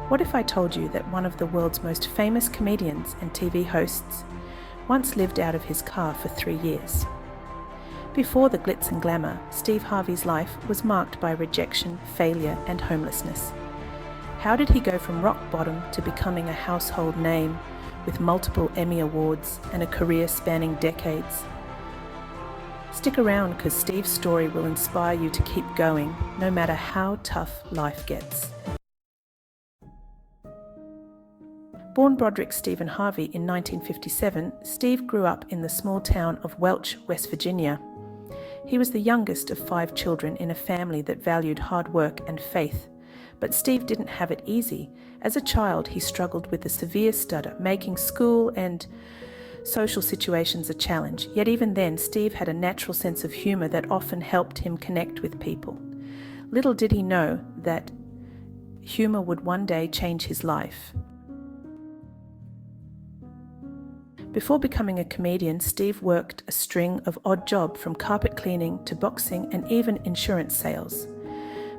What if I told you that one of the world's most famous comedians and TV hosts once lived out of his car for 3 years? Before the glitz and glamour, Steve Harvey's life was marked by rejection, failure, and homelessness. How did he go from rock bottom to becoming a household name with multiple Emmy Awards and a career spanning decades? Stick around, because Steve's story will inspire you to keep going, no matter how tough life gets. Born Broderick Stephen Harvey in 1957, Steve grew up in the small town of Welch, West Virginia. He was the youngest of 5 children in a family that valued hard work and faith. But Steve didn't have it easy. As a child, he struggled with a severe stutter, making school and social situations a challenge. Yet even then, Steve had a natural sense of humor that often helped him connect with people. Little did he know that humor would one day change his life. Before becoming a comedian, Steve worked a string of odd jobs, from carpet cleaning to boxing and even insurance sales.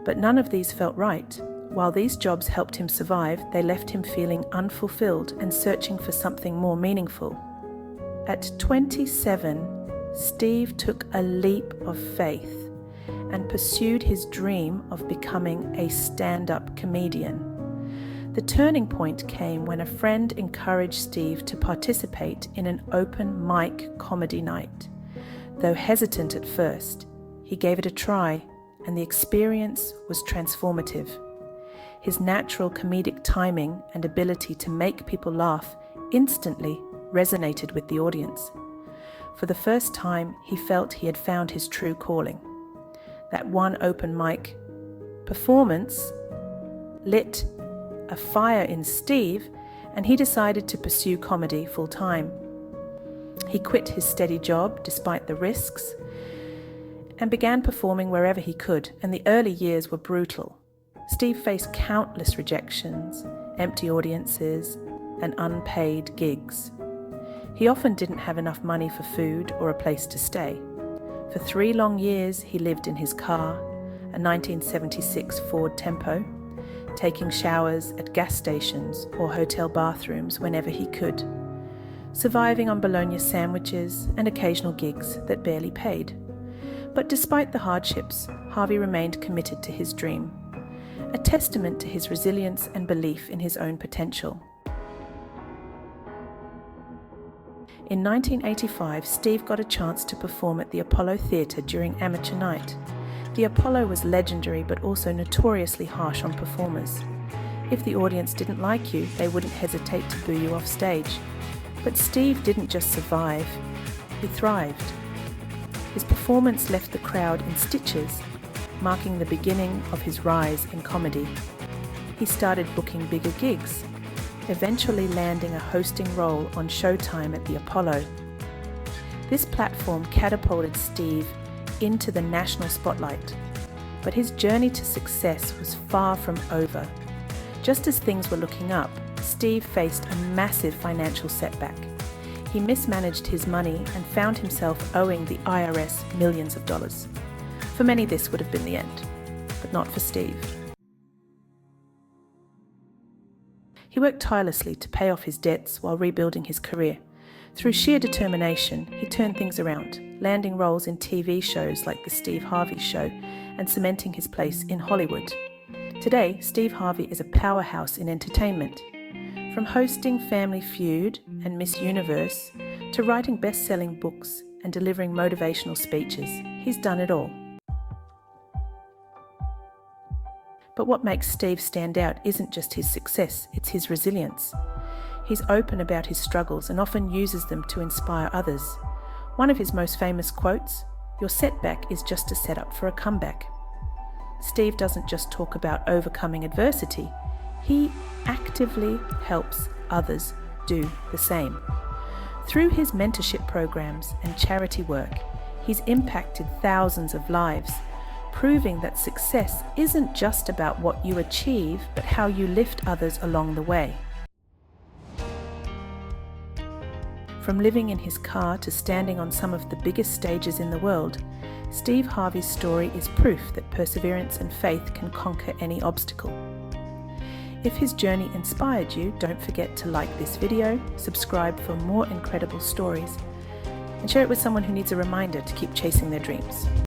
But none of these felt right. While these jobs helped him survive, they left him feeling unfulfilled and searching for something more meaningful. At 27, Steve took a leap of faith and pursued his dream of becoming a stand-up comedian. The turning point came when a friend encouraged Steve to participate in an open mic comedy night. Though hesitant at first, he gave it a try, and the experience was transformative. His natural comedic timing and ability to make people laugh instantly resonated with the audience. For the first time, he felt he had found his true calling. That one open mic performance lit a fire in Steve, and he decided to pursue comedy full-time. He quit his steady job despite the risks and began performing wherever he could, and the early years were brutal. Steve faced countless rejections, empty audiences, and unpaid gigs. He often didn't have enough money for food or a place to stay. For 3 long years, he lived in his car, a 1976 Ford Tempo, taking showers at gas stations or hotel bathrooms whenever he could, surviving on bologna sandwiches and occasional gigs that barely paid. But despite the hardships, Harvey remained committed to his dream, a testament to his resilience and belief in his own potential. In 1985, Steve got a chance to perform at the Apollo Theatre during amateur night. The Apollo was legendary, but also notoriously harsh on performers. If the audience didn't like you, they wouldn't hesitate to boo you off stage. But Steve didn't just survive, he thrived. His performance left the crowd in stitches, marking the beginning of his rise in comedy. He started booking bigger gigs, eventually landing a hosting role on Showtime at the Apollo. This platform catapulted Steve into the national spotlight, but his journey to success was far from over. Just as things were looking up, Steve faced a massive financial setback. He mismanaged his money and found himself owing the IRS millions of dollars. For many, this would have been the end, but not for Steve. He worked tirelessly to pay off his debts while rebuilding his career. Through sheer determination, he turned things around, landing roles in TV shows like The Steve Harvey Show and cementing his place in Hollywood. Today, Steve Harvey is a powerhouse in entertainment. From hosting Family Feud and Miss Universe to writing best-selling books and delivering motivational speeches, he's done it all. But what makes Steve stand out isn't just his success, it's his resilience. He's open about his struggles and often uses them to inspire others. One of his most famous quotes, "Your setback is just a setup for a comeback." Steve doesn't just talk about overcoming adversity, he actively helps others do the same. Through his mentorship programs and charity work, he's impacted thousands of lives, proving that success isn't just about what you achieve, but how you lift others along the way. From living in his car to standing on some of the biggest stages in the world, Steve Harvey's story is proof that perseverance and faith can conquer any obstacle. If his journey inspired you, don't forget to like this video, subscribe for more incredible stories, and share it with someone who needs a reminder to keep chasing their dreams.